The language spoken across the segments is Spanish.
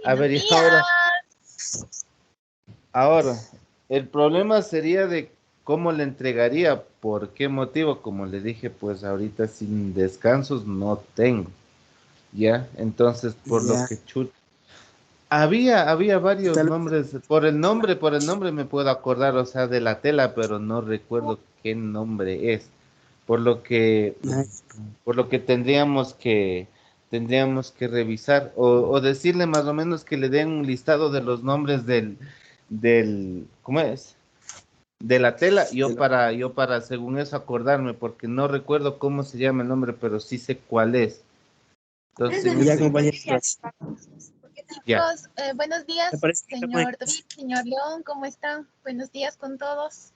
A ver, y Buenos ahora, el problema sería de cómo le entregaría, por qué motivo, como le dije, pues ahorita sin descansos no tengo, ¿ya? Entonces, por lo Ya. que había varios Tal vez nombres, por el nombre me puedo acordar, o sea, de la tela, pero no recuerdo qué nombre es, por lo que, ay, por lo que tendríamos que revisar, o decirle más o menos que le den un listado de los nombres ¿cómo es? De la tela, yo para según eso acordarme, porque no recuerdo cómo se llama el nombre, pero sí sé cuál es. Entonces, ya, compañeros. ya. buenos Me días, parece que señor David, señor León, ¿cómo están? Buenos días con todos.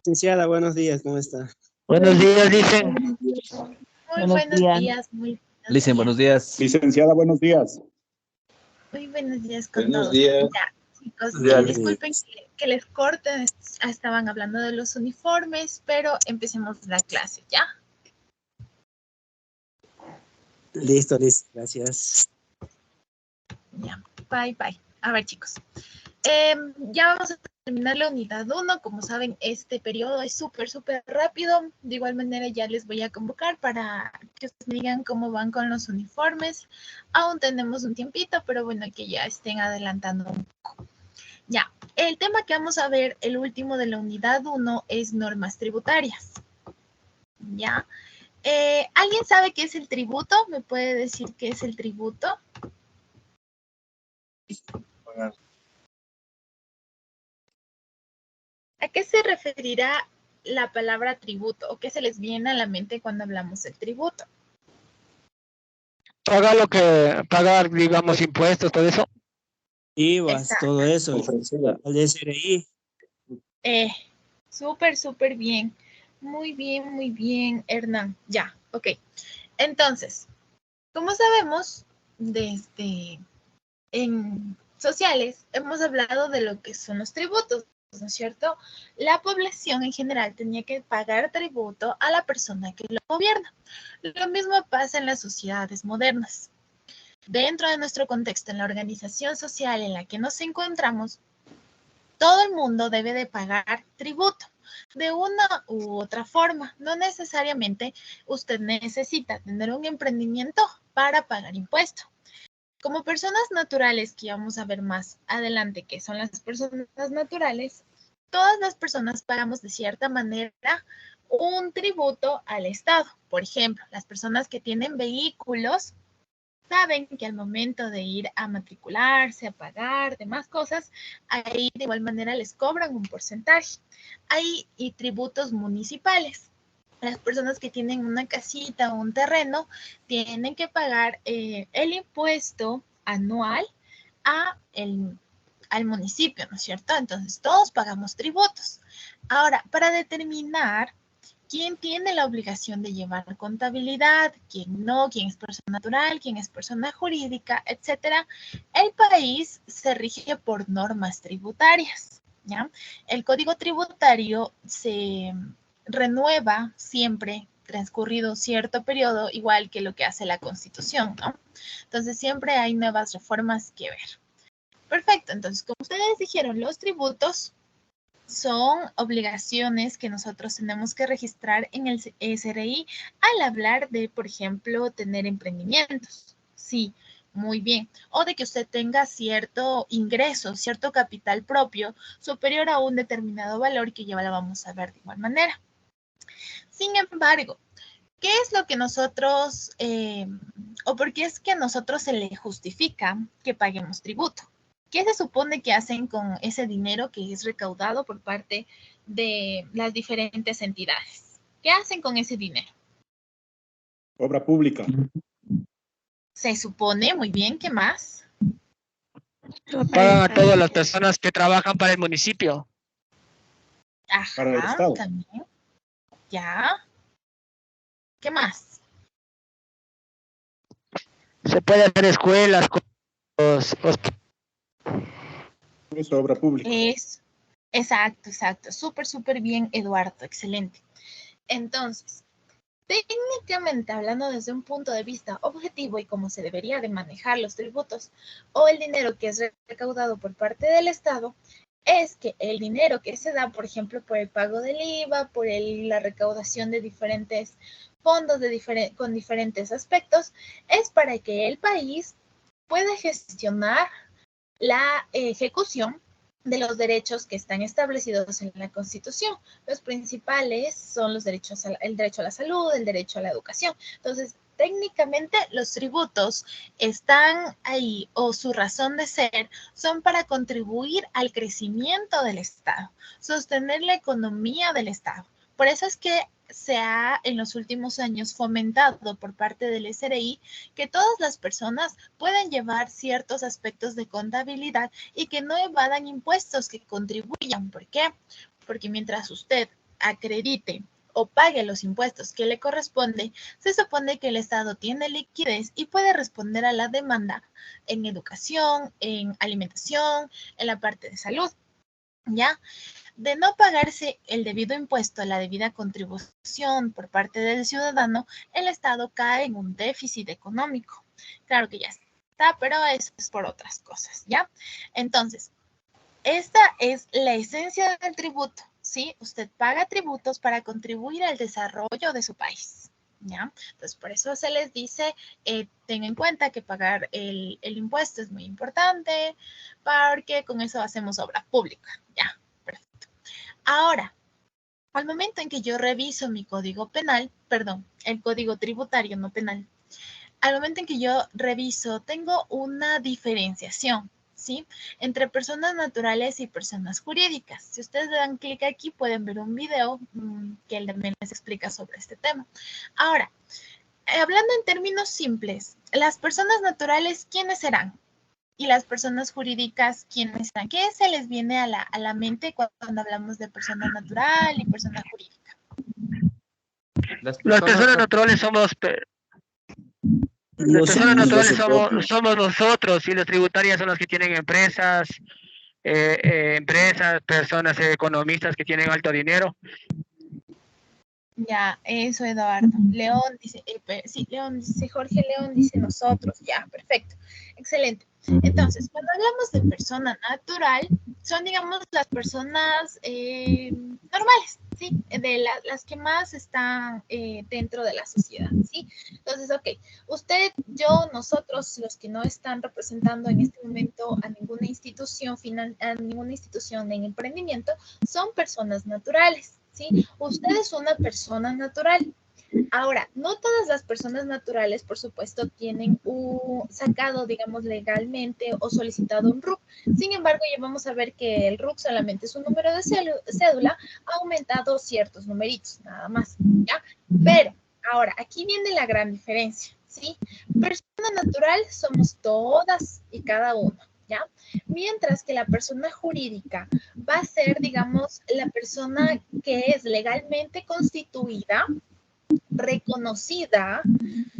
licenciada, buenos días, ¿cómo está? Buenos días, dicen. Muy buenos días, muy Licen, buenos días. Licenciada, buenos días. Muy buenos días con Buenos todos. días. Ya, chicos, Ya, disculpen que les corte, estaban hablando de los uniformes, pero empecemos la clase, ¿ya? listo, gracias. Ya, bye, bye. A ver, chicos. Ya vamos a terminar la unidad 1. Como saben, este periodo es súper rápido. De igual manera, ya les voy a convocar para que ustedes me digan cómo van con los uniformes. Aún tenemos un tiempito, pero bueno, que ya estén adelantando un poco. Ya, el tema que vamos a ver, el último de la unidad 1, es normas tributarias. Ya. ¿Alguien sabe qué es el tributo? ¿Me puede decir qué es el tributo? ¿A qué se referirá la palabra tributo o qué se les viene a la mente cuando hablamos del tributo? Pagar, digamos, impuestos, todo eso. IVAs, Exacto. todo eso. Al SRI. Súper bien. Muy bien, Hernán. Ya, ok. Entonces, como sabemos, desde en sociales hemos hablado de lo que son los tributos, ¿no es cierto? La población en general tenía que pagar tributo a la persona que lo gobierna. Lo mismo pasa en las sociedades modernas. Dentro de nuestro contexto, en la organización social en la que nos encontramos, todo el mundo debe de pagar tributo de una u otra forma. No necesariamente usted necesita tener un emprendimiento para pagar impuestos. Como personas naturales, que vamos a ver más adelante, que son las personas naturales, todas las personas pagamos de cierta manera un tributo al Estado. Por ejemplo, las personas que tienen vehículos saben que al momento de ir a matricularse, a pagar, demás cosas, ahí de igual manera les cobran un porcentaje. Hay y tributos municipales. Las personas que tienen una casita o un terreno tienen que pagar el impuesto anual al municipio, ¿no es cierto? Entonces todos pagamos tributos. Ahora, para determinar quién tiene la obligación de llevar contabilidad, quién no, quién es persona natural, quién es persona jurídica, etcétera, el país se rige por normas tributarias, ¿ya? El código tributario se renueva siempre transcurrido cierto periodo, igual que lo que hace la Constitución, ¿no? Entonces siempre hay nuevas reformas que ver. Perfecto, entonces como ustedes dijeron, los tributos son obligaciones que nosotros tenemos que registrar en el SRI al hablar de, por ejemplo, tener emprendimientos. Sí, muy bien. O de que usted tenga cierto ingreso, cierto capital propio superior a un determinado valor que ya lo vamos a ver de igual manera. Sin embargo, ¿qué es lo que nosotros, o por qué es que a nosotros se le justifica que paguemos tributo? ¿Qué se supone que hacen con ese dinero que es recaudado por parte de las diferentes entidades? ¿Qué hacen con ese dinero? Obra pública. Se supone, muy bien, ¿qué más? Pagan a todas las personas que trabajan para el municipio. Para el Ajá, Estado. también. Ya. ¿Qué más? Se puede hacer escuelas, Es obra pública. Es, exacto. Súper bien, Eduardo, excelente. Entonces, Técnicamente hablando desde un punto de vista objetivo y cómo se debería de manejar los tributos o el dinero que es recaudado por parte del Estado, es que el dinero que se da, por ejemplo, por el pago del IVA, por la recaudación de diferentes fondos con diferentes aspectos, es para que el país pueda gestionar la ejecución de los derechos que están establecidos en la Constitución. Los principales son el derecho a la salud, el derecho a la educación. Entonces, técnicamente los tributos están ahí, o su razón de ser son para contribuir al crecimiento del Estado, sostener la economía del Estado. Por eso es que se ha en los últimos años fomentado por parte del SRI que todas las personas puedan llevar ciertos aspectos de contabilidad y que no evadan impuestos, que contribuyan. ¿Por qué? Porque mientras usted acredite o pague los impuestos que le corresponde, se supone que el Estado tiene liquidez y puede responder a la demanda en educación, en alimentación, en la parte de salud, ¿ya? De no pagarse el debido impuesto, la debida contribución por parte del ciudadano, el Estado cae en un déficit económico. Claro que ya está, pero eso es por otras cosas, ¿ya? Entonces, esta es la esencia del tributo, ¿sí? Usted paga tributos para contribuir al desarrollo de su país, ¿ya? Entonces, por eso se les dice, ten en cuenta que pagar el impuesto es muy importante, porque con eso hacemos obra pública, ¿ya? Ahora, al momento en que yo reviso mi código penal, perdón, el código tributario, no penal, al momento en que yo reviso, tengo una diferenciación, ¿sí? Entre personas naturales y personas jurídicas. Si ustedes le dan clic aquí, pueden ver un video que él también les explica sobre este tema. Ahora, hablando en términos simples, las personas naturales, ¿quiénes serán? Y las personas jurídicas, ¿quiénes están? ¿Qué se les viene a la mente cuando hablamos de persona natural y persona jurídica? Las personas naturales somos somos nosotros, y las tributarias son las que tienen empresas, personas economistas que tienen alto dinero. Ya, eso, Eduardo. León dice, sí, León dice, Jorge León dice nosotros. Ya, perfecto. Excelente. Entonces, cuando hablamos de persona natural, son, digamos, las personas normales, ¿sí? De las que más están dentro de la sociedad, ¿sí? Entonces, ok, usted, yo, nosotros, los que no están representando en este momento a ninguna institución en emprendimiento, son personas naturales, ¿sí? Usted es una persona natural. Ahora, no todas las personas naturales, por supuesto, tienen sacado, digamos, legalmente o solicitado un RUC. Sin embargo, ya vamos a ver que el RUC solamente es un número de cédula, ha aumentado ciertos numeritos, nada más, ¿ya? Pero, ahora, aquí viene la gran diferencia, ¿sí? Persona natural somos todas y cada uno, ¿ya? Mientras que la persona jurídica va a ser, digamos, la persona que es legalmente constituida, reconocida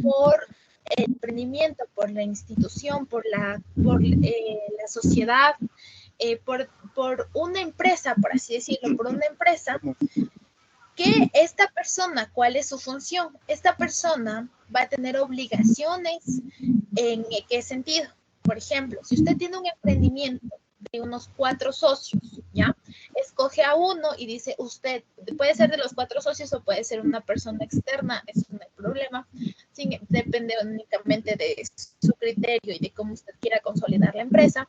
por el emprendimiento, por la institución, por la sociedad, por una empresa, por así decirlo, por una empresa, que esta persona, ¿cuál es su función? Esta persona va a tener obligaciones. ¿En qué sentido? Por ejemplo, si usted tiene un emprendimiento de unos 4 socios, ¿ya? Escoge a uno y dice, usted, puede ser de los 4 socios o puede ser una persona externa, eso no hay problema, depende únicamente de su criterio y de cómo usted quiera consolidar la empresa,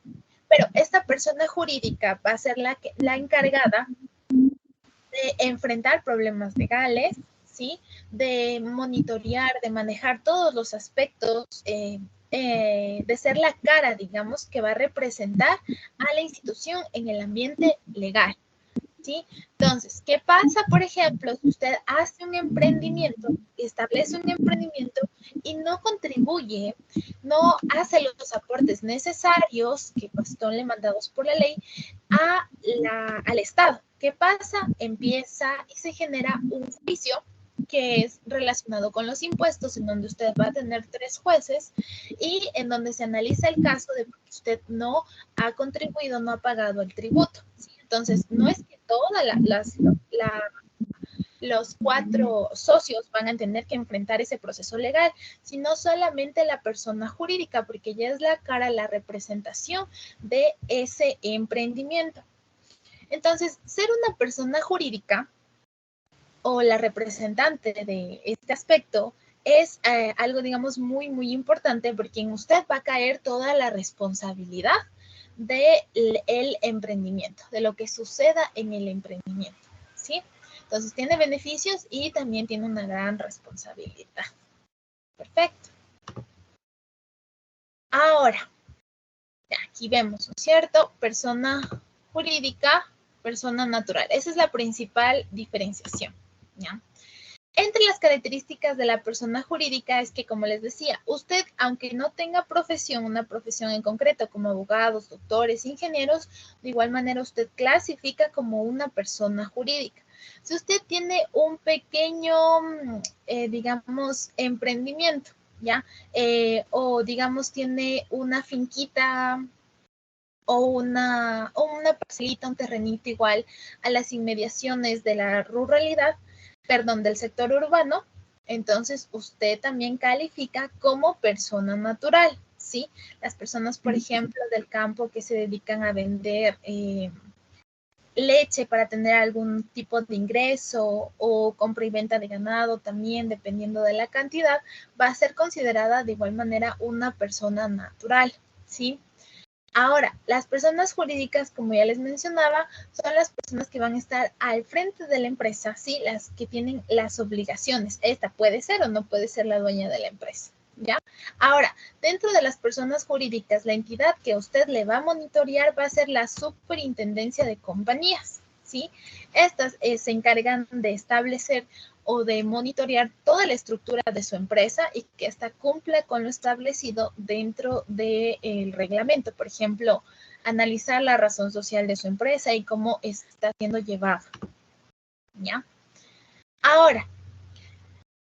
pero esta persona jurídica va a ser la encargada de enfrentar problemas legales, ¿sí? De monitorear, de manejar todos los aspectos, de ser la cara, digamos, que va a representar a la institución en el ambiente legal, ¿sí? Entonces, ¿qué pasa, por ejemplo, si usted hace un emprendimiento, establece un emprendimiento y no contribuye, no hace los aportes necesarios que pues, son mandados por la ley al Estado? ¿Qué pasa? Empieza y se genera un juicio que es relacionado con los impuestos, en donde usted va a tener 3 jueces y en donde se analiza el caso de que usted no ha contribuido, no ha pagado el tributo, ¿sí? Entonces, no es que todas los 4 socios van a tener que enfrentar ese proceso legal, sino solamente la persona jurídica, porque ya es la cara, la representación de ese emprendimiento. Entonces, ser una persona jurídica o la representante de este aspecto es algo, digamos, muy, muy importante, porque en usted va a caer toda la responsabilidad del emprendimiento, de lo que suceda en el emprendimiento, ¿sí? Entonces, tiene beneficios y también tiene una gran responsabilidad. Perfecto. Ahora, aquí vemos, ¿no es cierto? Persona jurídica, persona natural. Esa es la principal diferenciación, ¿ya? Entre las características de la persona jurídica es que, como les decía, usted, aunque no tenga profesión, una profesión en concreto, como abogados, doctores, ingenieros, de igual manera usted clasifica como una persona jurídica. Si usted tiene un pequeño, digamos, emprendimiento, ¿ya? O, digamos, tiene una finquita o una parcelita, un terrenito igual a las inmediaciones de la ruralidad, perdón, del sector urbano, entonces usted también califica como persona natural, ¿sí? Las personas, por ejemplo, del campo que se dedican a vender leche para tener algún tipo de ingreso o compra y venta de ganado también, dependiendo de la cantidad, va a ser considerada de igual manera una persona natural, ¿sí? Ahora, las personas jurídicas, como ya les mencionaba, son las personas que van a estar al frente de la empresa, ¿sí? Las que tienen las obligaciones. Esta puede ser o no puede ser la dueña de la empresa, ¿ya? Ahora, dentro de las personas jurídicas, la entidad que usted le va a monitorear va a ser la Superintendencia de Compañías, ¿sí? Estas se encargan de establecer o de monitorear toda la estructura de su empresa y que ésta cumpla con lo establecido dentro del reglamento. Por ejemplo, analizar la razón social de su empresa y cómo está siendo llevada, ¿ya? Ahora,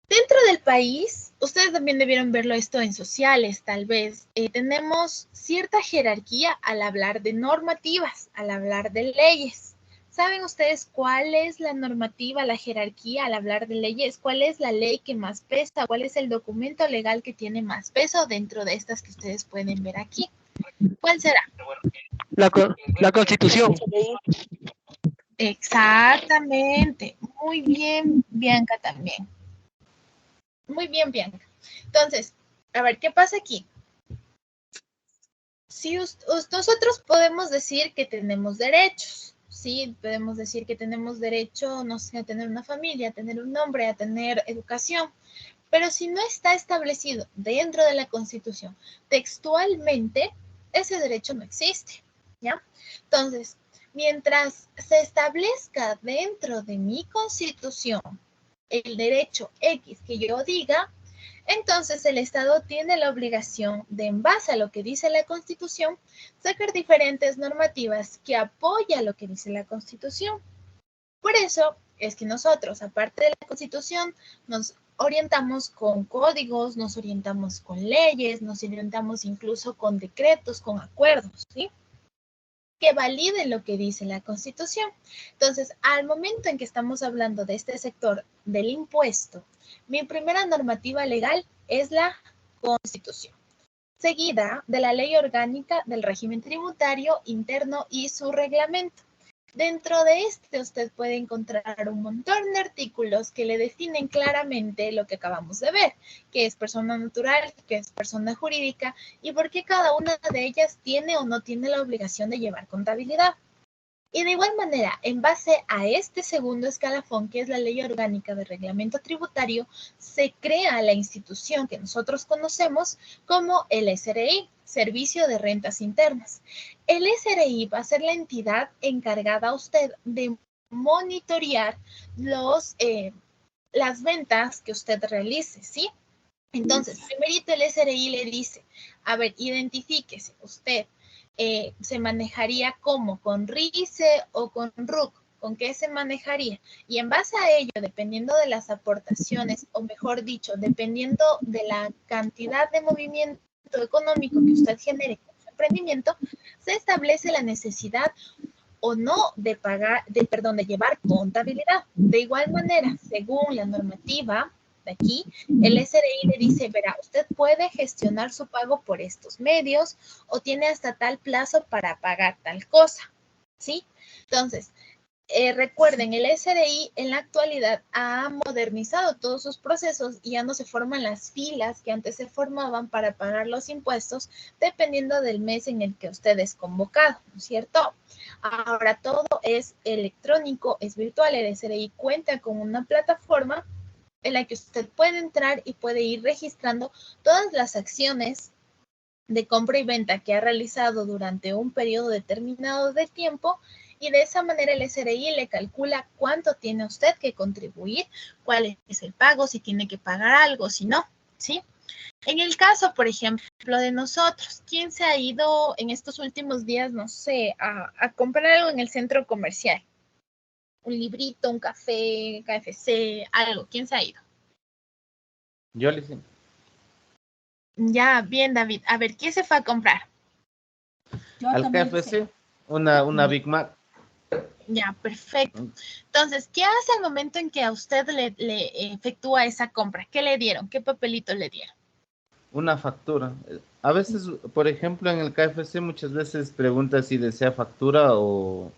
dentro del país, ustedes también debieron verlo esto en sociales, tal vez, tenemos cierta jerarquía al hablar de normativas, al hablar de leyes. ¿Saben ustedes cuál es la normativa, la jerarquía al hablar de leyes? ¿Cuál es la ley que más pesa? ¿Cuál es el documento legal que tiene más peso dentro de estas que ustedes pueden ver aquí? ¿Cuál será? La Constitución. Exactamente. Muy bien, Bianca también. Muy bien, Bianca. Entonces, a ver, ¿qué pasa aquí? Si nosotros podemos decir que tenemos derechos, ¿sí? Podemos decir que tenemos derecho, no sé, a tener una familia, a tener un nombre, a tener educación. Pero si no está establecido dentro de la Constitución, textualmente, ese derecho no existe, ¿ya? Entonces, mientras se establezca dentro de mi Constitución el derecho X que yo diga, entonces el Estado tiene la obligación de, en base a lo que dice la Constitución, sacar diferentes normativas que apoyan lo que dice la Constitución. Por eso es que nosotros, aparte de la Constitución, nos orientamos con códigos, nos orientamos con leyes, nos orientamos incluso con decretos, con acuerdos, ¿sí? Que validen lo que dice la Constitución. Entonces, al momento en que estamos hablando de este sector del impuesto, mi primera normativa legal es la Constitución, seguida de la Ley Orgánica del Régimen Tributario Interno y su reglamento. Dentro de este usted puede encontrar un montón de artículos que le definen claramente lo que acabamos de ver, qué es persona natural, qué es persona jurídica y por qué cada una de ellas tiene o no tiene la obligación de llevar contabilidad. Y de igual manera, en base a este segundo escalafón, que es la Ley Orgánica de Reglamento Tributario, se crea la institución que nosotros conocemos como el SRI, Servicio de Rentas Internas. El SRI va a ser la entidad encargada a usted de monitorear las ventas que usted realice, ¿sí? Entonces, primerito el SRI le dice, a ver, identifíquese usted. Se manejaría como con RICE o con RUC, ¿con qué se manejaría? Y en base a ello, dependiendo de las aportaciones, o mejor dicho, dependiendo de la cantidad de movimiento económico que usted genere con su emprendimiento, se establece la necesidad o no de pagar, perdón, de llevar contabilidad. De igual manera, según la normativa de aquí, el SRI le dice, verá, usted puede gestionar su pago por estos medios o tiene hasta tal plazo para pagar tal cosa, ¿sí? Entonces, recuerden, el SRI en la actualidad ha modernizado todos sus procesos y ya no se forman las filas que antes se formaban para pagar los impuestos dependiendo del mes en el que usted es convocado, ¿no es cierto? Ahora todo es electrónico, es virtual. El SRI cuenta con una plataforma en la que usted puede entrar y puede ir registrando todas las acciones de compra y venta que ha realizado durante un periodo determinado de tiempo, y de esa manera el SRI le calcula cuánto tiene usted que contribuir, cuál es el pago, si tiene que pagar algo, si no, ¿sí? En el caso, por ejemplo, de nosotros, ¿quién se ha ido en estos últimos días, no sé, a comprar algo en el centro comercial? Un librito, un café, KFC, algo. ¿Quién se ha ido? Yo le hice. Ya, bien, David. A ver, ¿qué se fue a comprar? Al KFC, una Big Mac. Ya, perfecto. Entonces, ¿qué hace al momento en que a usted le efectúa esa compra? ¿Qué le dieron? ¿Qué papelito le dieron? Una factura. A veces, por ejemplo, en el KFC muchas veces pregunta si desea factura o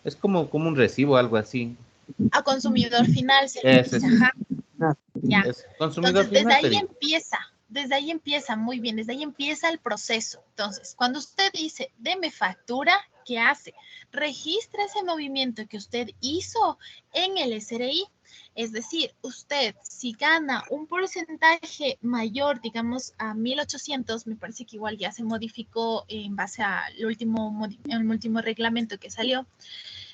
es como un recibo, algo así. A consumidor final se le Es, dice, es, ajá. Ya. es consumidor Entonces, final, te digo. desde ahí empieza, muy bien, desde ahí empieza el proceso. Entonces, cuando usted dice, deme factura, ¿qué hace? Registra ese movimiento que usted hizo en el SRI. Es decir, usted si gana un porcentaje mayor, digamos a 1.800, me parece que igual ya se modificó en base al último reglamento que salió.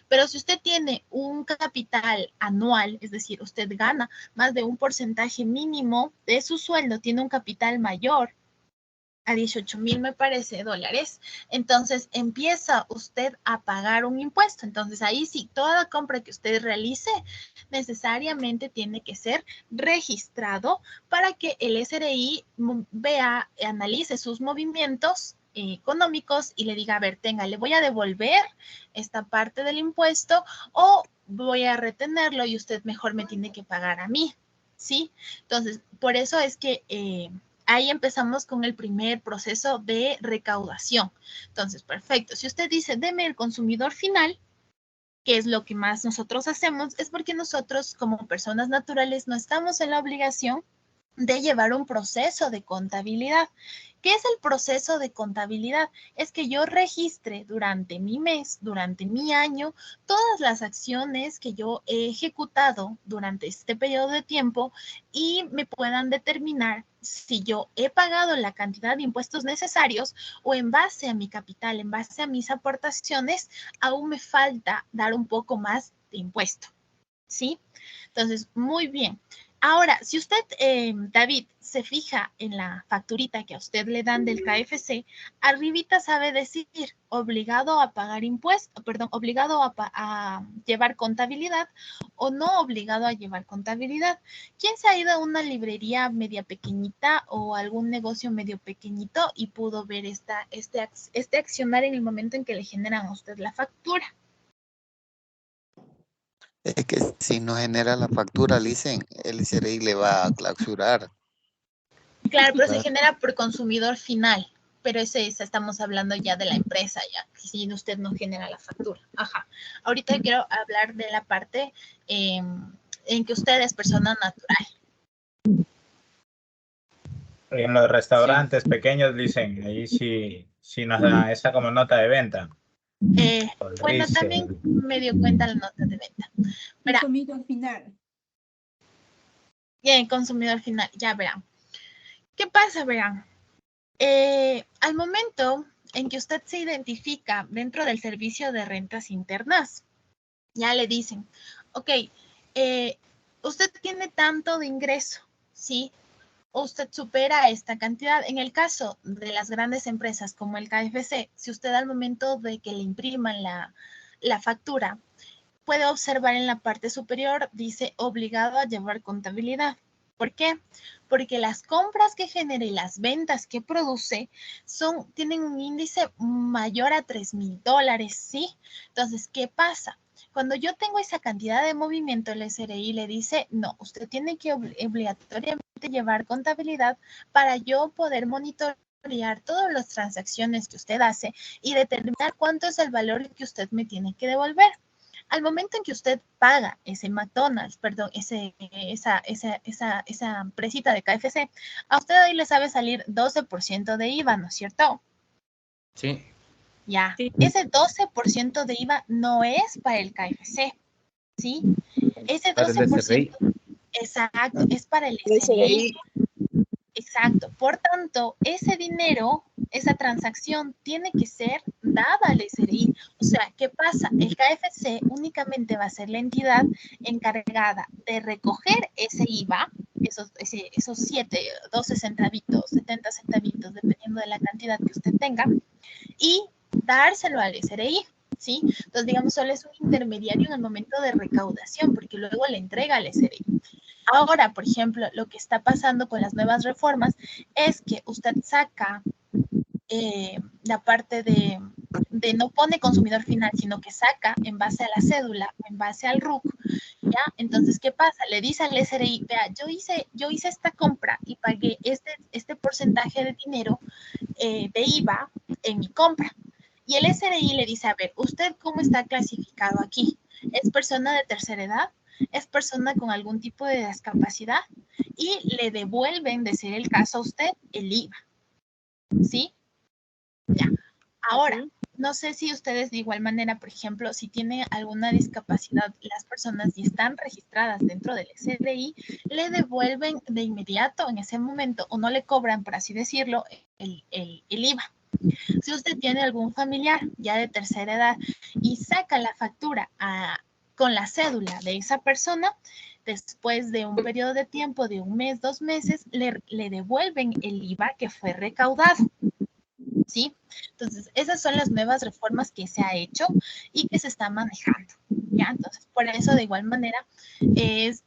Pero si usted tiene un capital anual, es decir, usted gana más de un porcentaje mínimo de su sueldo, tiene un capital mayor a 18,000, me parece, dólares, entonces empieza usted a pagar un impuesto. Entonces ahí sí, toda compra que usted realice necesariamente tiene que ser registrado para que el SRI vea, analice sus movimientos económicos y le diga, a ver, tenga, le voy a devolver esta parte del impuesto o voy a retenerlo y usted mejor me tiene que pagar a mí, ¿sí? Entonces, por eso es que ahí empezamos con el primer proceso de recaudación. Entonces, perfecto. Si usted dice, deme el consumidor final, que es lo que más nosotros hacemos, es porque nosotros como personas naturales no estamos en la obligación de llevar un proceso de contabilidad. ¿Qué es el proceso de contabilidad? Es que yo registre durante mi mes, durante mi año, todas las acciones que yo he ejecutado durante este periodo de tiempo y me puedan determinar si yo he pagado la cantidad de impuestos necesarios o en base a mi capital, en base a mis aportaciones, aún me falta dar un poco más de impuesto. ¿Sí? Entonces, muy bien. Ahora, si usted, David, se fija en la facturita que a usted le dan del KFC, arribita sabe decir obligado a pagar impuestos, perdón, obligado a llevar contabilidad o no obligado a llevar contabilidad. ¿Quién se ha ido a una librería media pequeñita o algún negocio medio pequeñito y pudo ver este accionar en el momento en que le generan a usted la factura? Es que si no genera la factura, le dicen, el SRI le va a clausurar. Claro, pero se genera por consumidor final. Pero estamos hablando ya de la empresa, ya. Si usted no genera la factura. Ajá. Ahorita quiero hablar de la parte en que usted es persona natural. En los restaurantes pequeños dicen, ahí sí nos da esa como nota de venta. Bueno, también me dio cuenta la nota de venta. Consumidor final. Bien, consumidor final, ya verán. ¿Qué pasa, verán? Al momento en que usted se identifica dentro del servicio de rentas internas, ya le dicen, ok, usted tiene tanto de ingreso, ¿sí? Usted supera esta cantidad. En el caso de las grandes empresas como el KFC, si usted al momento de que le impriman la factura, puede observar en la parte superior, dice obligado a llevar contabilidad. ¿Por qué? Porque las compras que genere y las ventas que produce tienen un índice mayor a $3,000, ¿sí? Entonces, ¿qué pasa? Cuando yo tengo esa cantidad de movimiento, el SRI le dice, no, usted tiene que obligatoriamente llevar contabilidad para yo poder monitorear todas las transacciones que usted hace y determinar cuánto es el valor que usted me tiene que devolver. Al momento en que usted paga ese McDonald's, perdón, esa empresita de KFC, a usted ahí le sabe salir 12% de IVA, ¿no es cierto? Sí. Ya, ese 12% de IVA no es para el KFC, ¿sí? Ese 12%, exacto, es para el SRI. Exacto. Por tanto, ese dinero, esa transacción tiene que ser dada al SRI. O sea, ¿qué pasa? El KFC únicamente va a ser la entidad encargada de recoger ese IVA, esos 12 centavitos, 70 centavitos, dependiendo de la cantidad que usted tenga, y dárselo al SRI. ¿Sí? Entonces, digamos, solo es un intermediario en el momento de recaudación, porque luego le entrega al SRI. Ahora, por ejemplo, lo que está pasando con las nuevas reformas es que usted saca la parte de no pone consumidor final, sino que saca en base a la cédula, en base al RUC, ¿ya? Entonces, ¿qué pasa? Le dice al SRI, vea, yo hice esta compra y pagué este porcentaje de dinero de IVA en mi compra. Y el SRI le dice, a ver, ¿usted cómo está clasificado aquí? ¿Es persona de tercera edad? ¿Es persona con algún tipo de discapacidad? Y le devuelven, de ser el caso a usted, el IVA. ¿Sí? Ya. Ahora, no sé si ustedes de igual manera, por ejemplo, si tienen alguna discapacidad las personas y están registradas dentro del SRI, le devuelven de inmediato en ese momento o no le cobran, por así decirlo, el IVA. Si usted tiene algún familiar ya de tercera edad y saca la factura con la cédula de esa persona, después de un periodo de tiempo de 1 mes, 2 meses, le devuelven el IVA que fue recaudado. ¿Sí? Entonces, esas son las nuevas reformas que se ha hecho y que se está manejando. ¿Ya? Entonces, por eso, de igual manera, es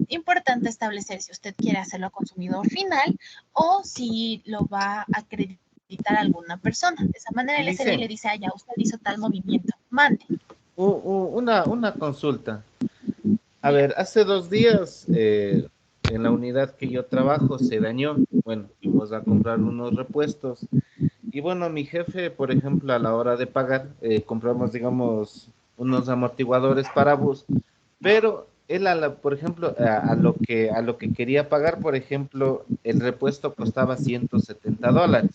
importante establecer si usted quiere hacerlo a consumidor final o si lo va a acreditar a alguna persona. De esa manera, el SRI le dice, ya, usted hizo tal movimiento. Mande. Una consulta. A ver, hace 2 días en la unidad que yo trabajo se dañó. Bueno, fuimos a comprar unos repuestos. Y bueno, mi jefe, por ejemplo, a la hora de pagar, compramos, digamos, unos amortiguadores para bus, pero él, por ejemplo, a lo que quería pagar, por ejemplo, el repuesto costaba $170,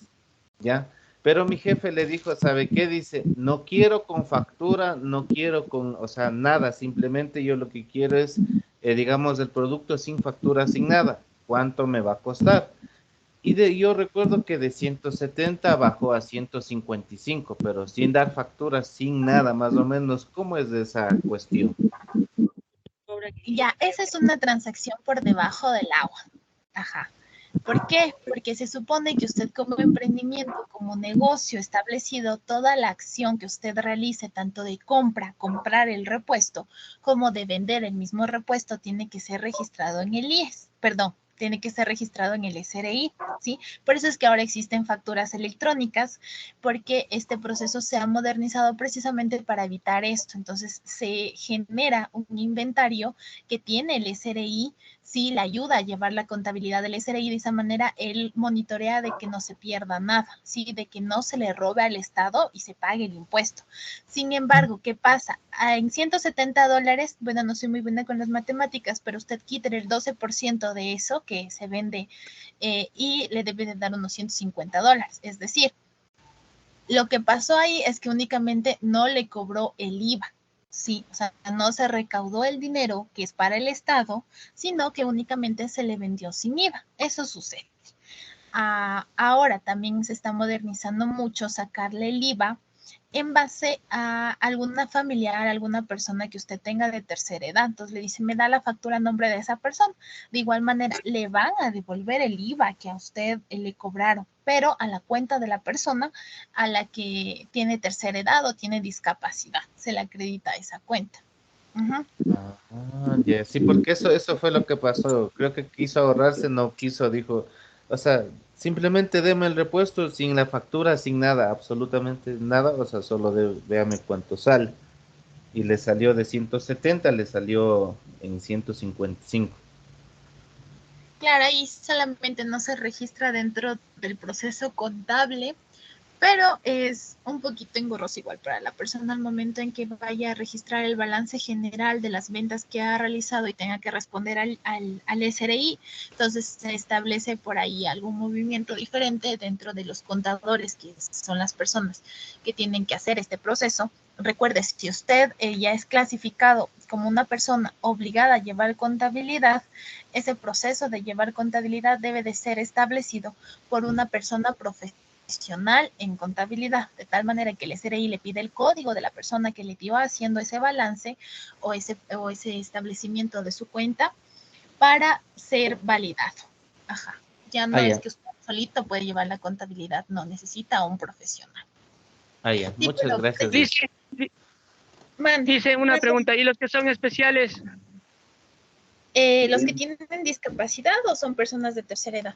¿ya? Pero mi jefe le dijo, ¿sabe qué? Dice, no quiero con factura, no quiero con, o sea, nada, simplemente yo lo que quiero es, digamos, el producto sin factura, sin nada. ¿Cuánto me va a costar? Y yo recuerdo que de 170 bajó a 155, pero sin dar facturas, sin nada, más o menos. ¿Cómo es esa cuestión? Ya, esa es una transacción por debajo del agua. Ajá. ¿Por qué? Porque se supone que usted como emprendimiento, como negocio establecido, toda la acción que usted realice, tanto de comprar el repuesto, como de vender el mismo repuesto, tiene que ser registrado en el IES, perdón, tiene que ser registrado en el SRI, ¿sí? Por eso es que ahora existen facturas electrónicas, porque este proceso se ha modernizado precisamente para evitar esto. Entonces, se genera un inventario que tiene el SRI, sí, le ayuda a llevar la contabilidad del SRI. De esa manera, él monitorea de que no se pierda nada, sí, de que no se le robe al Estado y se pague el impuesto. Sin embargo, ¿qué pasa? En $170, bueno, no soy muy buena con las matemáticas, pero usted quita el 12% de eso que se vende y le debe de dar unos $150. Es decir, lo que pasó ahí es que únicamente no le cobró el IVA. Sí, o sea, no se recaudó el dinero que es para el Estado, sino que únicamente se le vendió sin IVA. Eso sucede. Ahora también se está modernizando mucho sacarle el IVA en base a alguna familiar, alguna persona que usted tenga de tercera edad. Entonces le dice, me da la factura a nombre de esa persona. De igual manera, le van a devolver el IVA que a usted le cobraron, pero a la cuenta de la persona a la que tiene tercera edad o tiene discapacidad. Se le acredita esa cuenta. Ujú. Ya, sí, porque eso fue lo que pasó. Creo que quiso ahorrarse, no quiso, dijo, o sea, simplemente deme el repuesto sin la factura, sin nada, absolutamente nada, o sea, solo véame cuánto sale. Y le salió de 170, le salió en 155. Claro, ahí solamente no se registra dentro del proceso contable, pero es un poquito engorroso igual para la persona al momento en que vaya a registrar el balance general de las ventas que ha realizado y tenga que responder al SRI. Entonces se establece por ahí algún movimiento diferente dentro de los contadores, que son las personas que tienen que hacer este proceso. Recuerde, si usted ya es clasificado como una persona obligada a llevar contabilidad, ese proceso de llevar contabilidad debe de ser establecido por una persona profesional en contabilidad, de tal manera que el SRI le pide el código de la persona que le dio haciendo ese balance o ese establecimiento de su cuenta para ser validado. Ajá. Ya no es Ya, que usted solito puede llevar la contabilidad, no, necesita a un profesional. ya, Sí, muchas gracias. Dice, dice una pregunta, ¿y los que son especiales? ¿Los que tienen discapacidad o son personas de tercera edad?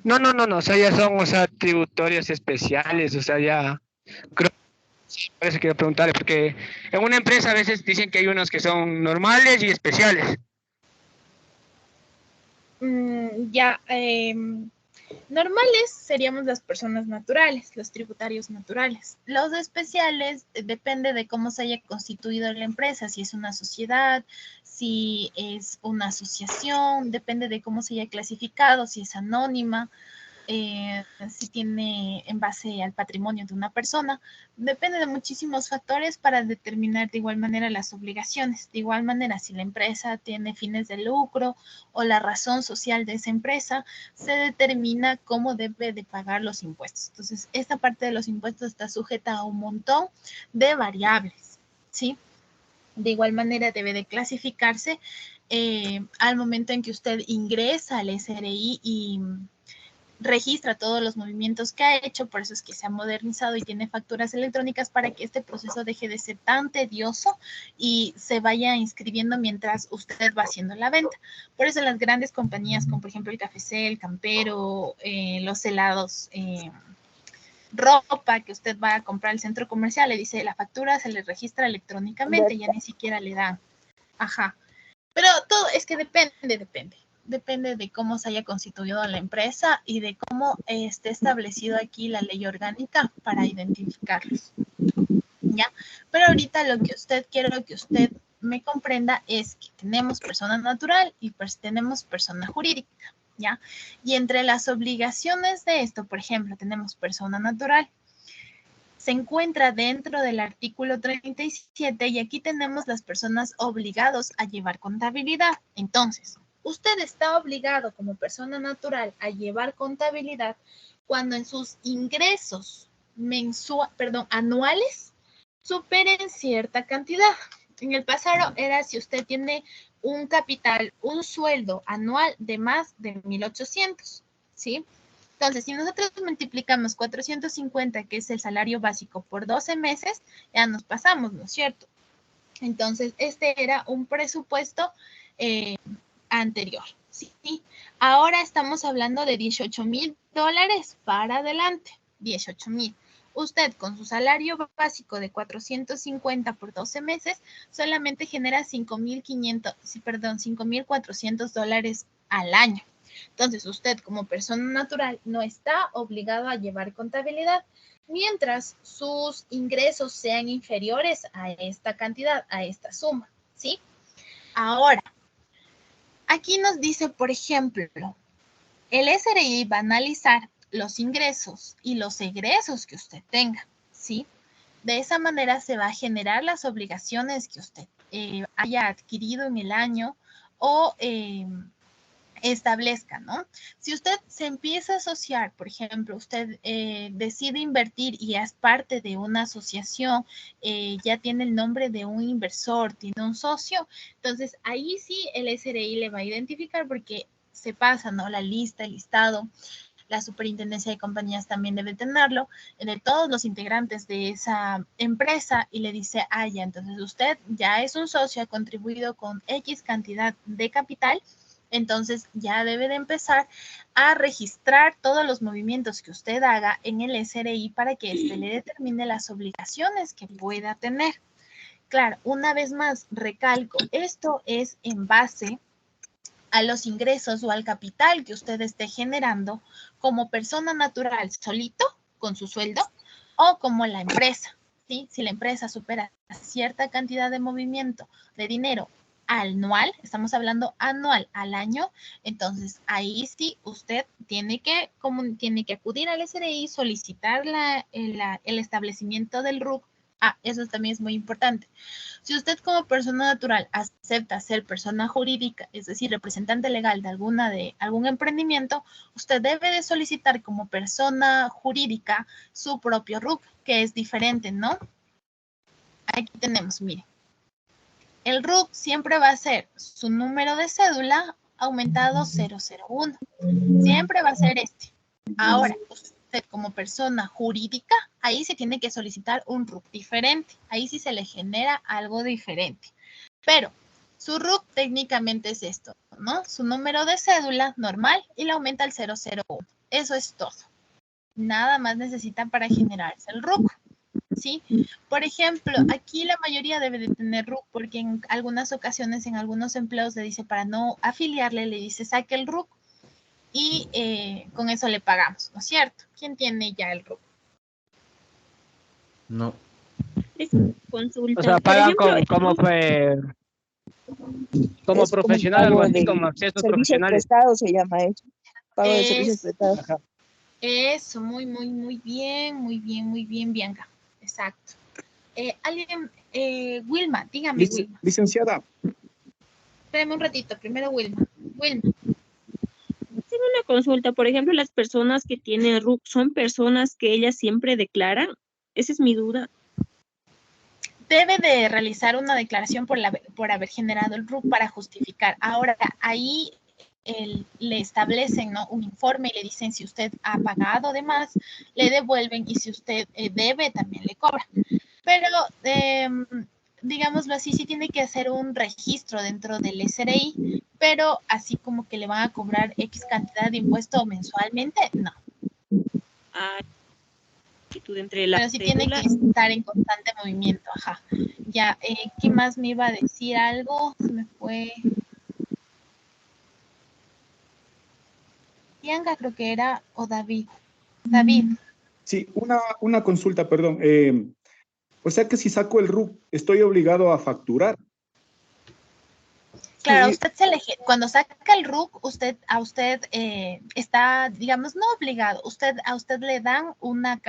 No, o sea, ya son, o sea, tributorios especiales, o sea, ya, creo, por eso quiero preguntarle, porque en una empresa a veces dicen que hay unos que son normales y especiales. Normales seríamos las personas naturales, los tributarios naturales. Los especiales depende de cómo se haya constituido la empresa, si es una sociedad, si es una asociación, depende de cómo se haya clasificado, si es anónima, si tiene en base al patrimonio de una persona. Depende de muchísimos factores para determinar de igual manera las obligaciones. De igual manera, si la empresa tiene fines de lucro o la razón social de esa empresa, se determina cómo debe de pagar los impuestos. Entonces, esta parte de los impuestos está sujeta a un montón de variables, ¿sí? De igual manera, debe de clasificarse al momento en que usted ingresa al SRI y registra todos los movimientos que ha hecho, por eso es que se ha modernizado y tiene facturas electrónicas para que este proceso deje de ser tan tedioso y se vaya inscribiendo mientras usted va haciendo la venta. Por eso las grandes compañías, como por ejemplo el Café, el Campero, los helados, ropa que usted va a comprar al centro comercial, le dice la factura se le registra electrónicamente, ya ni siquiera le dan. Ajá. Pero todo es que depende de cómo se haya constituido la empresa y de cómo esté establecido aquí la ley orgánica para identificarlos. ¿Ya? Pero ahorita lo que quiero que usted me comprenda es que tenemos persona natural y tenemos persona jurídica, ¿ya? Y entre las obligaciones de esto, por ejemplo, tenemos persona natural, se encuentra dentro del artículo 37 y aquí tenemos las personas obligados a llevar contabilidad. Entonces, usted está obligado como persona natural a llevar contabilidad cuando en sus ingresos anuales superen cierta cantidad. En el pasado era si usted tiene un capital, un sueldo anual de más de 1,800, ¿sí? Entonces, si nosotros multiplicamos 450, que es el salario básico, por 12 meses, ya nos pasamos, ¿no es cierto? Entonces, este era un presupuesto anterior, ¿sí? Ahora estamos hablando de $18,000 para adelante, 18,000. Usted con su salario básico de 450 por 12 meses solamente genera $5,400 al año. Entonces, usted como persona natural no está obligado a llevar contabilidad mientras sus ingresos sean inferiores a esta cantidad, a esta suma, ¿sí? Ahora, aquí nos dice, por ejemplo, el SRI va a analizar los ingresos y los egresos que usted tenga, ¿sí? De esa manera se va a generar las obligaciones que usted haya adquirido en el año o establezca, ¿no? Si usted se empieza a asociar, por ejemplo, usted decide invertir y es parte de una asociación, ya tiene el nombre de un inversor, tiene un socio, entonces ahí sí el SRI le va a identificar porque se pasa, ¿no? La lista, el listado la superintendencia de compañías también debe tenerlo, de todos los integrantes de esa empresa, y le dice, ya, entonces usted ya es un socio, ha contribuido con X cantidad de capital, entonces ya debe de empezar a registrar todos los movimientos que usted haga en el SRI para que éste le determine las obligaciones que pueda tener. Claro, una vez más, recalco, esto es en base a los ingresos o al capital que usted esté generando como persona natural solito, con su sueldo, o como la empresa, ¿sí? Si la empresa supera cierta cantidad de movimiento de dinero anual, estamos hablando anual al año, entonces ahí sí usted tiene que acudir al SRI, solicitar el establecimiento del RUC. Eso también es muy importante. Si usted como persona natural acepta ser persona jurídica, es decir, representante legal de algún emprendimiento, usted debe de solicitar como persona jurídica su propio RUC, que es diferente, ¿no? Aquí tenemos, mire. El RUC siempre va a ser su número de cédula aumentado 001. Siempre va a ser este. Ahora, usted como persona jurídica, ahí se tiene que solicitar un RUC diferente. Ahí sí se le genera algo diferente. Pero su RUC técnicamente es esto, ¿no? Su número de cédula normal y le aumenta al 001. Eso es todo. Nada más necesita para generarse el RUC, ¿sí? Por ejemplo, aquí la mayoría debe de tener RUC porque en algunas ocasiones, en algunos empleos le dice para no afiliarle, le dice saque el RUC y con eso le pagamos, ¿no es cierto? ¿Quién tiene ya el RUC? No. O sea, pagan como profesional, algo así, como accesos profesionales. Prestados se llama eso. Pago de servicios prestados. Eso, muy bien, Bianca. Exacto. Wilma, dígame, Wilma. Licenciada. Espérame un ratito, primero Wilma. Wilma. Tengo una consulta, por ejemplo, las personas que tienen RUC, ¿son personas que ellas siempre declaran? Esa es mi duda. Debe de realizar una declaración por haber generado el RUC para justificar. Ahora, ahí le establecen, ¿no?, un informe y le dicen si usted ha pagado de más, le devuelven, y si usted debe, también le cobran. Pero, digámoslo así, sí tiene que hacer un registro dentro del SRI, pero así como que le van a cobrar X cantidad de impuesto mensualmente, no. Pero sí tiene que estar en constante movimiento, ajá. Ya, ¿qué más me iba a decir? Algo, se me fue. Bianca creo que era, o David. David. Sí, una consulta, perdón. O sea que si saco el RUC, estoy obligado a facturar. Claro, usted cuando saca el RUC, a usted está, digamos, no obligado. A usted le dan una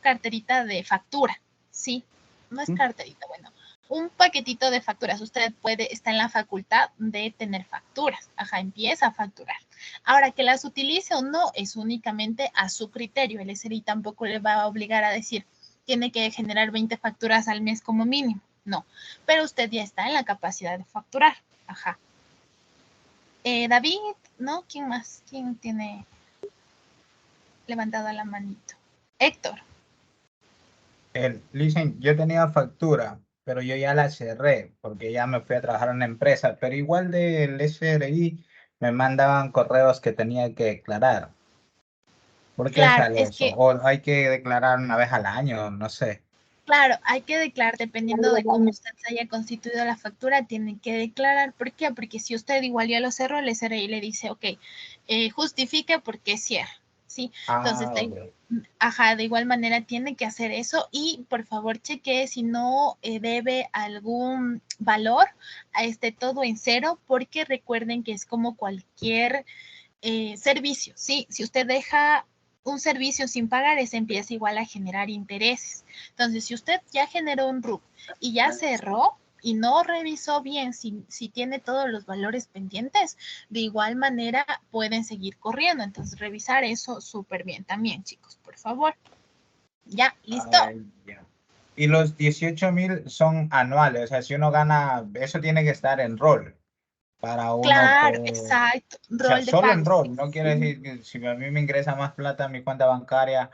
carterita de factura, ¿sí? No es carterita, bueno, un paquetito de facturas. Usted está en la facultad de tener facturas. Ajá, empieza a facturar. Ahora, que las utilice o no es únicamente a su criterio. El SRI tampoco le va a obligar a decir, tiene que generar 20 facturas al mes como mínimo. No, pero usted ya está en la capacidad de facturar. Ajá. David, ¿no? ¿Quién más? ¿Quién tiene levantada la manito? Héctor. Listen, yo tenía factura, pero yo ya la cerré porque ya me fui a trabajar en una empresa, pero igual del SRI me mandaban correos que tenía que declarar. ¿Por qué sale eso? ¿O hay que declarar una vez al año? No sé. Claro, hay que declarar, dependiendo de cómo usted se haya constituido la factura, tiene que declarar. ¿Por qué? Porque si usted igual ya lo cerró, el SRI le dice, ok, justifique por qué cierra, ¿sí? Entonces, de igual manera tiene que hacer eso, y por favor chequee si no debe algún valor, esté todo en cero, porque recuerden que es como cualquier servicio, ¿sí? Si usted deja un servicio sin pagar, ese empieza igual a generar intereses. Entonces, si usted ya generó un RUC y ya cerró y no revisó bien si tiene todos los valores pendientes, de igual manera pueden seguir corriendo. Entonces, revisar eso súper bien también, chicos, por favor. Ya, ¿listo? Y los 18,000 son anuales, o sea, si uno gana, eso tiene que estar en rol. para uno Claro, poder, exacto. o sea, Rol de solo en pago. rol, no quiere decir que si a mí me ingresa más plata a mi cuenta bancaria,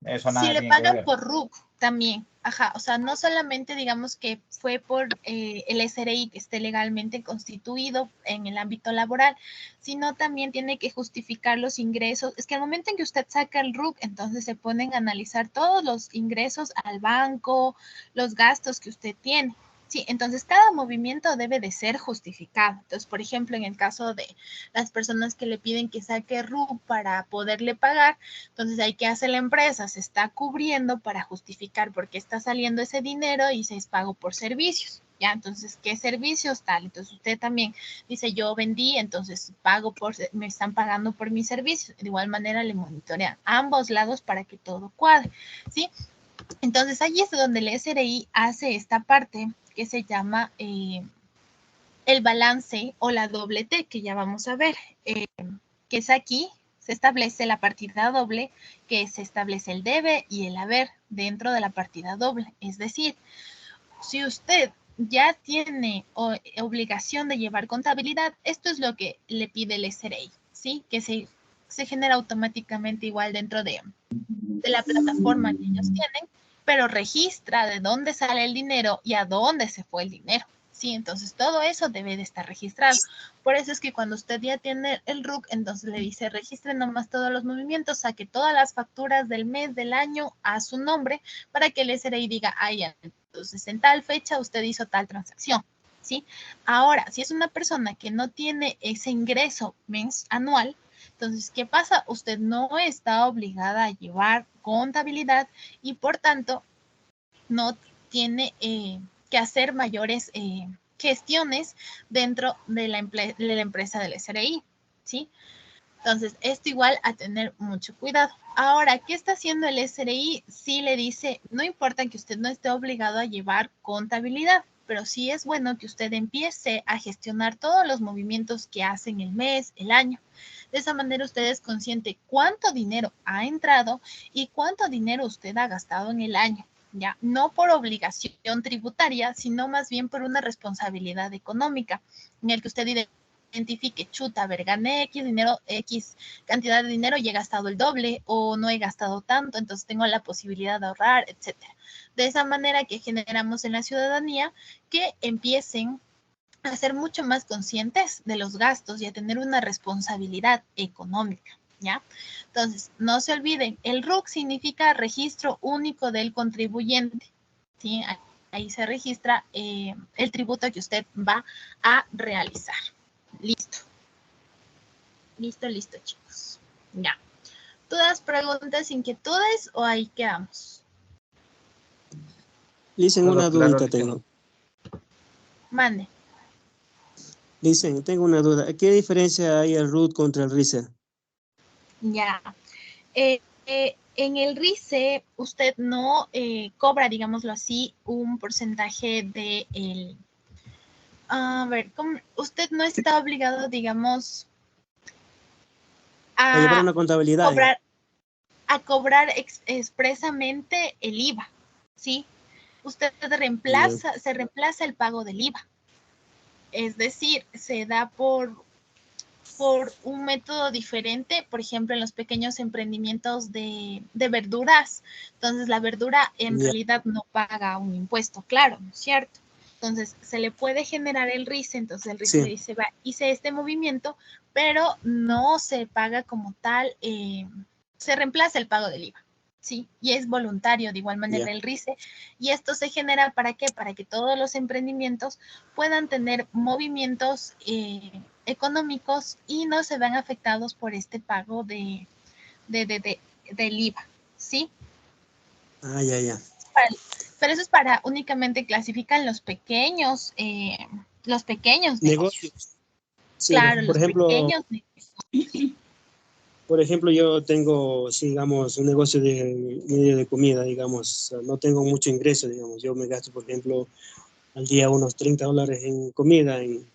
eso Si nada le tiene que pagan ver. por RUC también, ajá, o sea, no solamente digamos que fue por el SRI que esté legalmente constituido en el ámbito laboral, sino también tiene que justificar los ingresos. Es que al momento en que usted saca el RUC, entonces se ponen a analizar todos los ingresos al banco, los gastos que usted tiene. Sí, entonces cada movimiento debe de ser justificado. Entonces, por ejemplo, en el caso de las personas que le piden que saque RUC para poderle pagar, entonces, ¿ahí qué hace la empresa? Se está cubriendo para justificar por qué está saliendo ese dinero y se es pago por servicios. ¿Ya? Entonces, ¿qué servicios tal? Entonces, usted también dice, yo vendí, entonces me están pagando por mis servicios. De igual manera, le monitorean ambos lados para que todo cuadre, ¿sí? Entonces, ahí es donde el SRI hace esta parte que se llama el balance o la doble T, que ya vamos a ver, que es aquí. Se establece la partida doble, que se establece el debe y el haber dentro de la partida doble. Es decir, si usted ya tiene obligación de llevar contabilidad, esto es lo que le pide el SRI, ¿sí? Que se genera automáticamente igual dentro de la plataforma que ellos tienen, pero registra de dónde sale el dinero y a dónde se fue el dinero. Sí, entonces todo eso debe de estar registrado. Por eso es que cuando usted ya tiene el RUC, entonces le dice, registre nomás todos los movimientos, saque todas las facturas del mes, del año a su nombre, para que el SRI diga, ya, entonces en tal fecha usted hizo tal transacción, ¿sí? Ahora, si es una persona que no tiene ese ingreso anual, entonces, ¿qué pasa? Usted no está obligada a llevar contabilidad y por tanto no tiene que hacer mayores gestiones dentro de la empresa del SRI, ¿sí? Entonces, esto igual a tener mucho cuidado. Ahora, ¿qué está haciendo el SRI? Sí le dice, no importa que usted no esté obligado a llevar contabilidad, pero sí es bueno que usted empiece a gestionar todos los movimientos que hacen el mes, el año. De esa manera usted es consciente cuánto dinero ha entrado y cuánto dinero usted ha gastado en el año. Ya, no por obligación tributaria, sino más bien por una responsabilidad económica, en el que usted identifique, chuta, a ver, gané X dinero, X cantidad de dinero y he gastado el doble o no he gastado tanto, entonces tengo la posibilidad de ahorrar, etcétera. De esa manera que generamos en la ciudadanía que empiecen a ser mucho más conscientes de los gastos y a tener una responsabilidad económica. ¿Ya? Entonces, no se olviden, el RUC significa registro único del contribuyente. ¿Sí? Ahí se registra el tributo que usted va a realizar. Listo. Listo, chicos. Ya. ¿Todas preguntas, inquietudes o ahí quedamos? Dicen una dudita tengo. Mande. Dicen, tengo una duda. ¿Qué diferencia hay el RUT contra el RISE? Ya. En el RISE, usted no cobra, digámoslo así, un porcentaje de el... A ver, usted no está obligado, digamos, A llevar una contabilidad. cobrar expresamente el IVA, ¿sí? Usted se reemplaza el pago del IVA. Es decir, se da por un método diferente, por ejemplo, en los pequeños emprendimientos de verduras. Entonces, la verdura en realidad no paga un impuesto, claro, ¿no es cierto? Entonces, se le puede generar el RISE, entonces el RISE le dice, va, hice este movimiento, pero no se paga como tal, se reemplaza el pago del IVA, ¿sí? Y es voluntario de igual manera el RISE, y esto se genera, ¿para qué? Para que todos los emprendimientos puedan tener movimientos económicos y no se vean afectados por este pago del IVA, ¿sí? Ya. Pero eso es para únicamente clasificar los pequeños negocios. Sí, claro, por los ejemplo, pequeños negocios. Por ejemplo, yo tengo, digamos, un negocio de comida, digamos, no tengo mucho ingreso, digamos, yo me gasto, por ejemplo, al día unos $30 en comida, en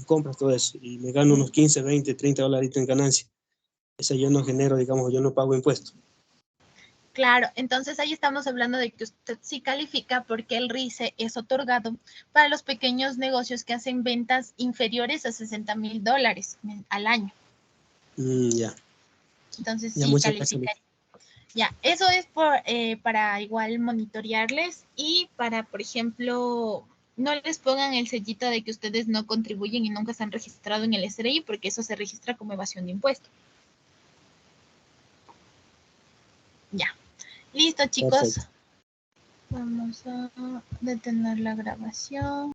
compras, todo eso, y me gano unos 15, 20, $30 en ganancia. Eso yo no genero, digamos, yo no pago impuestos. Claro, entonces ahí estamos hablando de que usted sí califica porque el RICE es otorgado para los pequeños negocios que hacen ventas inferiores a $60,000 al año. Ya. Entonces Ya, sí muchas gracias. calificaría. Ya, eso es para igual monitorearles y para, por ejemplo, no les pongan el sellito de que ustedes no contribuyen y nunca se han registrado en el SRI porque eso se registra como evasión de impuestos. Ya. Listo, chicos. Perfecto. Vamos a detener la grabación.